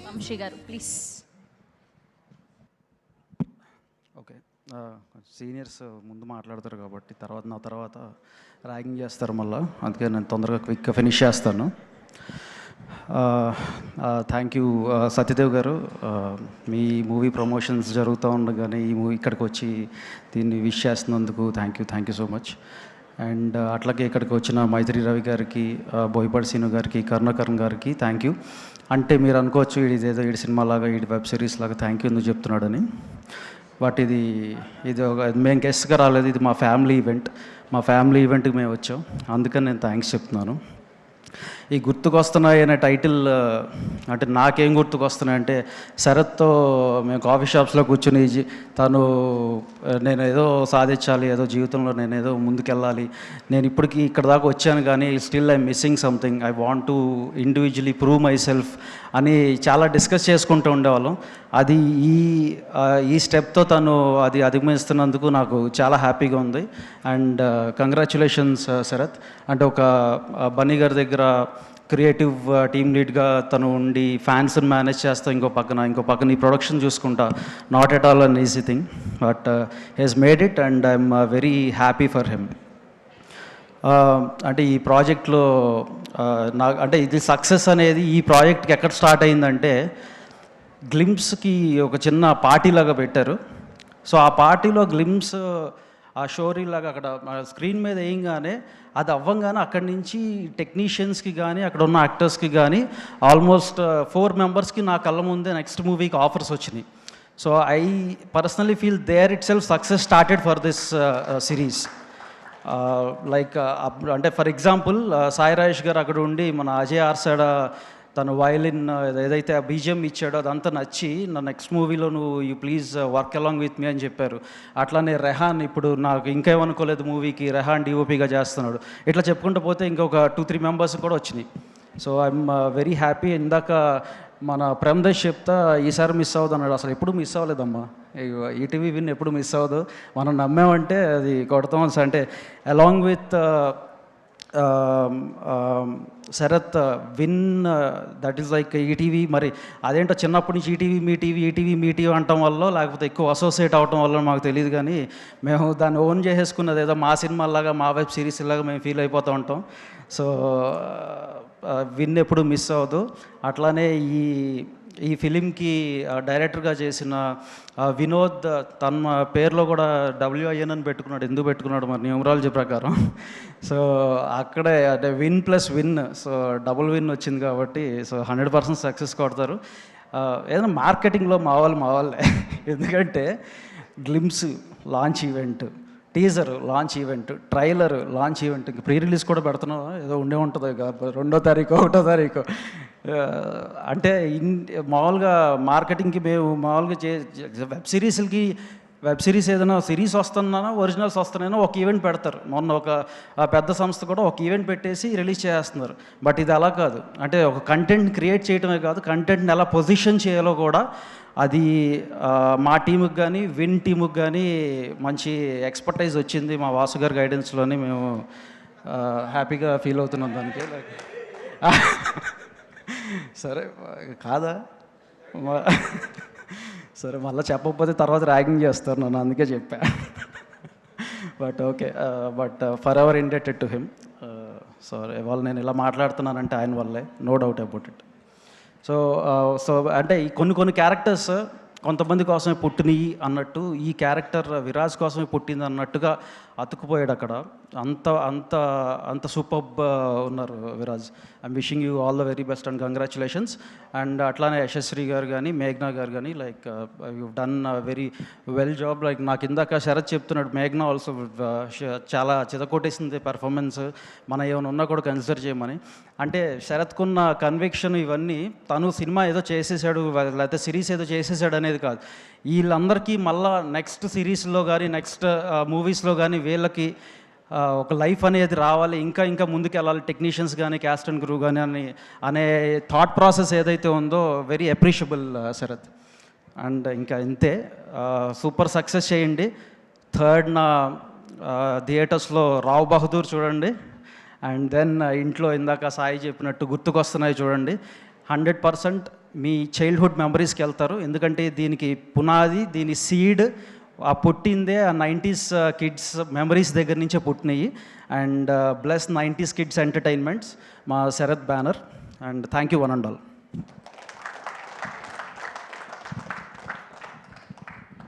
వంశీ గారు please. Okay, seniors ముందు మాట్లాడతారు కాబట్టి నా తర్వాత ర్యాగింగ్ చేస్తారు మళ్ళీ, అందుకే నేను తొందరగా క్విక్గా ఫినిష్ చేస్తాను. థ్యాంక్ యూ సత్యదేవ్ గారు, మీ మూవీ ప్రమోషన్స్ జరుగుతూ ఉండగానే ఈ మూవీ ఇక్కడికి వచ్చి దీన్ని విష్ చేస్తున్నందుకు thank you so much. And అట్లాగే ఇక్కడికి వచ్చిన మైత్రి రవి గారికి, బోయపాటి సీను గారికి, కరుణాకరణ్ గారికి థ్యాంక్ యూ. అంటే మీరు అనుకోవచ్చు ఇదేదో ఈ సినిమా లాగా ఈ వెబ్ సిరీస్ లాగా థ్యాంక్ యూ ఎందుకు చెప్తున్నాడని, బట్ ఇది ఒక మేము గెస్ట్గా రాలేదు, ఇది మా ఫ్యామిలీ ఈవెంట్కి మేము వచ్చాం, అందుకని నేను థ్యాంక్స్ చెప్తున్నాను. ఈ గుర్తుకొస్తున్నాయి అనే టైటిల్ అంటే నాకేం గుర్తుకొస్తున్నాయంటే, శరత్తో మేము కాఫీ షాప్స్లో కూర్చుని తను నేను ఏదో సాధించాలి, ఏదో జీవితంలో నేను ఏదో ముందుకెళ్ళాలి, నేను ఇప్పటికీ ఇక్కడ దాకా వచ్చాను కానీ still I'm missing something, I want to individually prove my self అని చాలా డిస్కస్ చేసుకుంటూ ఉండేవాళ్ళం. అది ఈ స్టెప్తో తను అది అధిగమిస్తున్నందుకు నాకు చాలా హ్యాపీగా ఉంది. And congratulations Sarath. అంటే ఒక బన్నీ గారి దగ్గర క్రియేటివ్ టీమ్ లీడ్గా తను ఉండి ఫ్యాన్స్ని మేనేజ్ చేస్తా, ఇంకో పక్కన ఈ ప్రొడక్షన్ చూసుకుంటా, not at all an easy thing, but he's made it and I'm very happy for him. అంటే ఈ ప్రాజెక్ట్లో అంటే ఇది సక్సెస్ అనేది ఈ ప్రాజెక్ట్కి ఎక్కడ స్టార్ట్ అయిందంటే, గ్లిమ్స్కి ఒక చిన్న పార్టీ లాగా పెట్టారు. సో ఆ పార్టీలో గ్లిమ్స్ ఆ షోరీ లాగా అక్కడ స్క్రీన్ మీద వేయంగానే అది అవ్వంగానే అక్కడి నుంచి టెక్నీషియన్స్కి కానీ అక్కడ ఉన్న యాక్టర్స్కి కానీ ఆల్మోస్ట్ 4 మెంబర్స్కి నా కళ్ళ ముందే నెక్స్ట్ మూవీకి ఆఫర్స్ వచ్చినాయి. So I personally feel there itself success started for this series. Like అంటే ఫర్ ఎగ్జాంపుల్ సాయి రాజేష్ గారు అక్కడ ఉండి మన అజయ్ ఆర్సాడ తను వయలిన్ ఏదైతే ఆ బీజిఎం ఇచ్చాడో అదంతా నచ్చి నా నెక్స్ట్ మూవీలో నువ్వు you please work along with me అని చెప్పారు. అట్లానే రెహాన్ ఇప్పుడు నాకు ఇంకేమనుకోలేదు మూవీకి రెహాన్ డిఓపిగా చేస్తున్నాడు. ఇట్లా చెప్పుకుంటూ పోతే ఇంకొక 2-3 మెంబర్స్ కూడా వచ్చినాయి. So I'm very happy. ఇందాక మన ప్రేమదేశ్ చెప్తా ఈసారి మిస్ అవ్వదు అన్నాడు. అసలు ఎప్పుడు మిస్ అవ్వలేదమ్మా, ఈటీవీ విన్ ఎప్పుడు మిస్ అవ్వదు, మనం నమ్మామంటే అది కొడతాం. అంటే along with Sarath win that is like ETV. మరి అదేంటో చిన్నప్పటి నుంచి ఈటీవీ మీ టీవీ అంటాం వల్ల లేకపోతే ఎక్కువ అసోసియేట్ అవటం వల్ల మాకు తెలియదు, కానీ మేము దాన్ని ఓన్ చేసేసుకున్నది ఏదో మా సినిమాలాగా మా వెబ్ సిరీస్ లాగా మేము ఫీల్ అయిపోతూ ఉంటాం. సో విన్ ఎప్పుడు మిస్ అవ్వదు. అట్లానే ఈ ఫిలింకి డైరెక్టర్గా చేసిన వినోద్, తన పేరులో కూడా WIN అని పెట్టుకున్నాడు. ఎందుకు పెట్టుకున్నాడు మరి న్యూమరాలజీ ప్రకారం. సో అక్కడే అంటే win plus win, so double win వచ్చింది కాబట్టి సో 100% సక్సెస్ కొడతారు. ఏదైనా మార్కెటింగ్లో మా వాళ్ళే ఎందుకంటే glimpse launch event, teaser launch event, trailer launch event, pre release కూడా పెడుతున్నాం, ఏదో ఉండే ఉంటుంది 2వ తారీఖు 1వ తారీఖు. అంటే మామూలుగా మార్కెటింగ్కి మేము మామూలుగా వెబ్ సిరీస్ ఏదైనా సిరీస్ వస్తున్నా ఒరిజినల్స్ వస్తున్నానో ఒక ఈవెంట్ పెడతారు. మొన్న ఒక పెద్ద సంస్థ కూడా ఒక ఈవెంట్ పెట్టేసి రిలీజ్ చేస్తున్నారు. బట్ ఇది అలా కాదు. అంటే ఒక కంటెంట్ క్రియేట్ చేయడమే కాదు, కంటెంట్ని ఎలా పొజిషన్ చేయాలో కూడా అది మా టీముకి కానీ విన్ టీముకి కానీ మంచి ఎక్స్పర్టైజ్ వచ్చింది. మా వాసు గారి గైడెన్స్లోని మేము హ్యాపీగా ఫీల్ అవుతున్నాం దానికి. సరే కాదా, సరే మళ్ళీ చెప్పకపోతే తర్వాత ర్యాగింగ్ చేస్తారు నన్ను, అందుకే చెప్పా. But okay, but forever indebted to him. Sorry ఇవాళ నేను ఇలా మాట్లాడుతున్నానంటే ఆయన వల్లే, no doubt about it. So అంటే కొన్ని క్యారెక్టర్స్ కొంతమంది కోసమే పుట్టినవి అన్నట్టు ఈ క్యారెక్టర్ విరాజ్ కోసమే పుట్టింది అన్నట్టుగా అతుక్కుపోయాడు అక్కడ. అంత సూపర్బ్ ఉన్నారు Viraj. I'm wishing you all the very best and congratulations. And అట్లానే యశస్వి గారు కానీ మేఘ్నా గారు కానీ like you done very well job. Like నాకు ఇందాక శరత్ చెప్తున్నాడు, మేఘ్నా ఆల్సో చాలా చితకొట్టేసింది పెర్ఫార్మెన్స్, మన ఏమైనా ఉన్నా కూడా కన్సిడర్ చేయమని. అంటే శరత్కున్న కన్విక్షన్ ఇవన్నీ తను సినిమా ఏదో చేసేసాడు లేకపోతే సిరీస్ ఏదో చేసేసాడు అనేది కాదు. వీళ్ళందరికీ మళ్ళా నెక్స్ట్ సిరీస్లో కానీ నెక్స్ట్ మూవీస్లో కానీ వీళ్ళకి ఒక లైఫ్ అనేది రావాలి, ఇంకా ముందుకు వెళ్ళాలి, టెక్నీషియన్స్ కానీ క్యాస్ట్ అండ్ క్రూ కానీ అనే థాట్ ప్రాసెస్ ఏదైతే ఉందో వెరీ అప్రిషియబుల్ శరత్. అండ్ ఇంకా ఇంతే, సూపర్ సక్సెస్ చేయండి. థర్డ్న థియేటర్స్లో రావ్ బహదూర్ చూడండి. అండ్ దెన్ ఇంట్లో ఇందాక సాయి చెప్పినట్టు గుర్తుకొస్తున్నాయి చూడండి. 100% మీ చైల్డ్హుడ్ మెమరీస్కి వెళ్తారు. ఎందుకంటే దీనికి పునాది, దీని సీడ్ ఆ పుట్టిందే ఆ 90s కిడ్స్ మెమరీస్ దగ్గర నుంచే పుట్టినాయి. And bless 90s kids entertainments, మా Sharath banner. And thank you one and all.